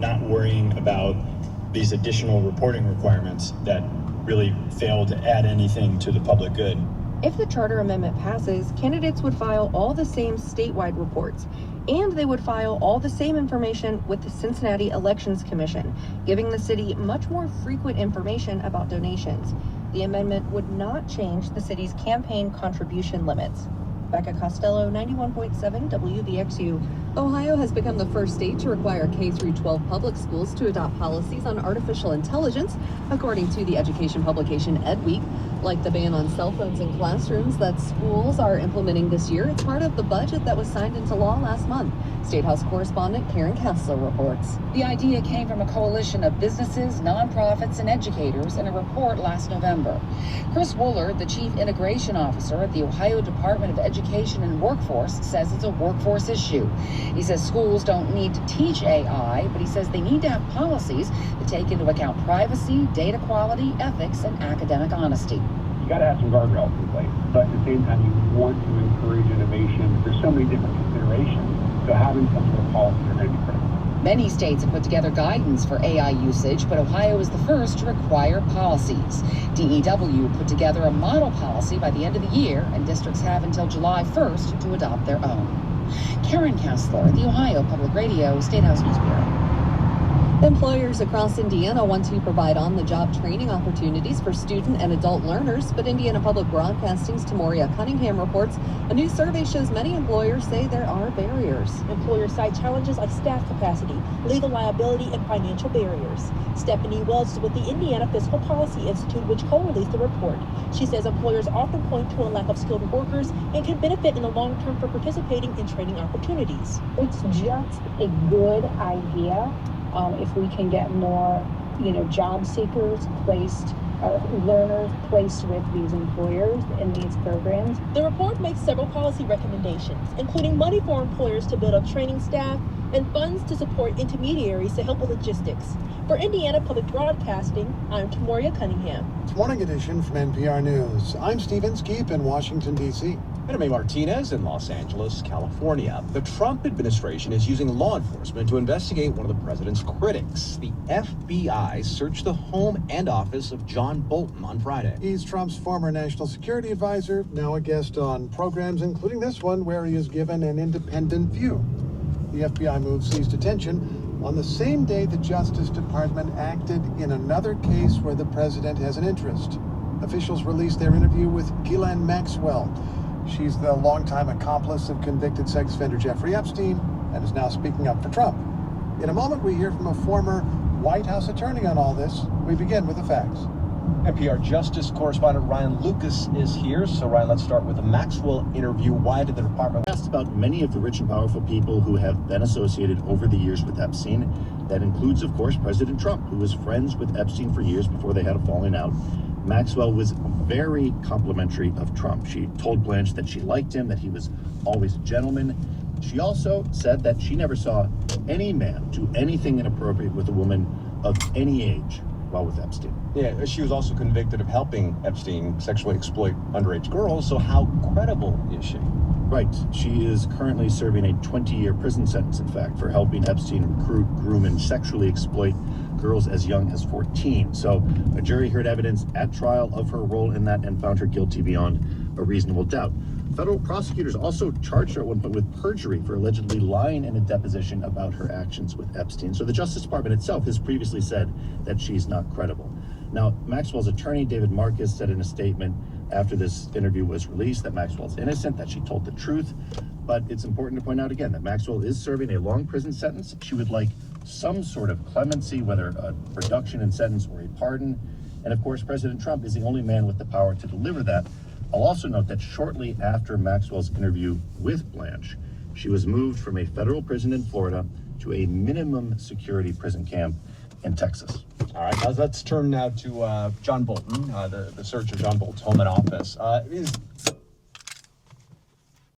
not worrying about these additional reporting requirements that really fail to add anything to the public good. If the charter amendment passes, candidates would file all the same statewide reports, and they would file all the same information with the Cincinnati Elections Commission, giving the city much more frequent information about donations. The amendment would not change the city's campaign contribution limits. Becca Costello, 91.7 WVXU. Ohio has become the first state to require K-12 public schools to adopt policies on artificial intelligence, according to the education publication EdWeek. Like the ban on cell phones in classrooms that schools are implementing this year, it's part of the budget that was signed into law last month. State House correspondent Karen Kessler reports. The idea came from a coalition of businesses, nonprofits, and educators in a report last November. Chris Woolard, the chief integration officer at the Ohio Department of Education and Workforce, says it's a workforce issue. He says schools don't need to teach AI, but he says they need to have policies that take into account privacy, data quality, ethics, and academic honesty. You got to have some guardrails in place, but at the same time, you want to encourage innovation. There's so many different considerations, so having some sort of policies are going to be critical. Many states have put together guidance for AI usage, but Ohio is the first to require policies. DEW put together a model policy by the end of the year, and districts have until July 1st to adopt their own. Karen Kessler, the Ohio Public Radio State House News Bureau. Employers across Indiana want to provide on-the-job training opportunities for student and adult learners, but Indiana Public Broadcasting's Tamoria Cunningham reports a new survey shows many employers say there are barriers. Employers cite challenges like staff capacity, legal liability, and financial barriers. Stephanie Wells is with the Indiana Fiscal Policy Institute, which co-released the report. She says employers often point to a lack of skilled workers and can benefit in the long term for participating in training opportunities. It's just a good idea. If we can get more, job seekers placed, learners placed with these employers in these programs. The report makes several policy recommendations, including money for employers to build up training staff and funds to support intermediaries to help with logistics. For Indiana Public Broadcasting, I'm Tamoria Cunningham. It's Morning Edition from NPR News. I'm Stephen Skeep in Washington, D.C. And I'm Martinez in Los Angeles, California. The Trump administration is using law enforcement to investigate one of the president's critics. The FBI searched the home and office of John Bolton on Friday. He's Trump's former national security advisor, now a guest on programs including this one where he is given an independent view. The FBI move seized attention on the same day the Justice Department acted in another case where the president has an interest. Officials released their interview with Ghislaine Maxwell. She's the longtime accomplice of convicted sex offender Jeffrey Epstein and is now speaking up for Trump. In a moment, we hear from a former White House attorney on all this. We begin with the facts. NPR Justice correspondent Ryan Lucas is here. So, Ryan, let's start with the Maxwell interview. Why did the department asked about many of the rich and powerful people who have been associated over the years with Epstein? That includes, of course, President Trump, who was friends with Epstein for years before they had a falling out. Maxwell was very complimentary of Trump. She told Blanche that she liked him, that he was always a gentleman. She also said that she never saw any man do anything inappropriate with a woman of any age while with Epstein. Yeah, she was also convicted of helping Epstein sexually exploit underage girls, so how credible is she? Right. She is currently serving a 20-year prison sentence, in fact, for helping Epstein recruit, groom, and sexually exploit girls as young as 14. So a jury heard evidence at trial of her role in that and found her guilty beyond a reasonable doubt. Federal prosecutors also charged her at one point with perjury for allegedly lying in a deposition about her actions with Epstein. So the Justice Department itself has previously said that she's not credible. Now, Maxwell's attorney, David Marcus, said in a statement after this interview was released that Maxwell's innocent, that she told the truth. But it's important to point out again that Maxwell is serving a long prison sentence. She would like some sort of clemency, whether a reduction in sentence or a pardon. And of course, President Trump is the only man with the power to deliver that. I'll also note that shortly after Maxwell's interview with Blanche, she was moved from a federal prison in Florida to a minimum security prison camp in Texas. All right, let's turn now to John Bolton, the search of John Bolton's home and office.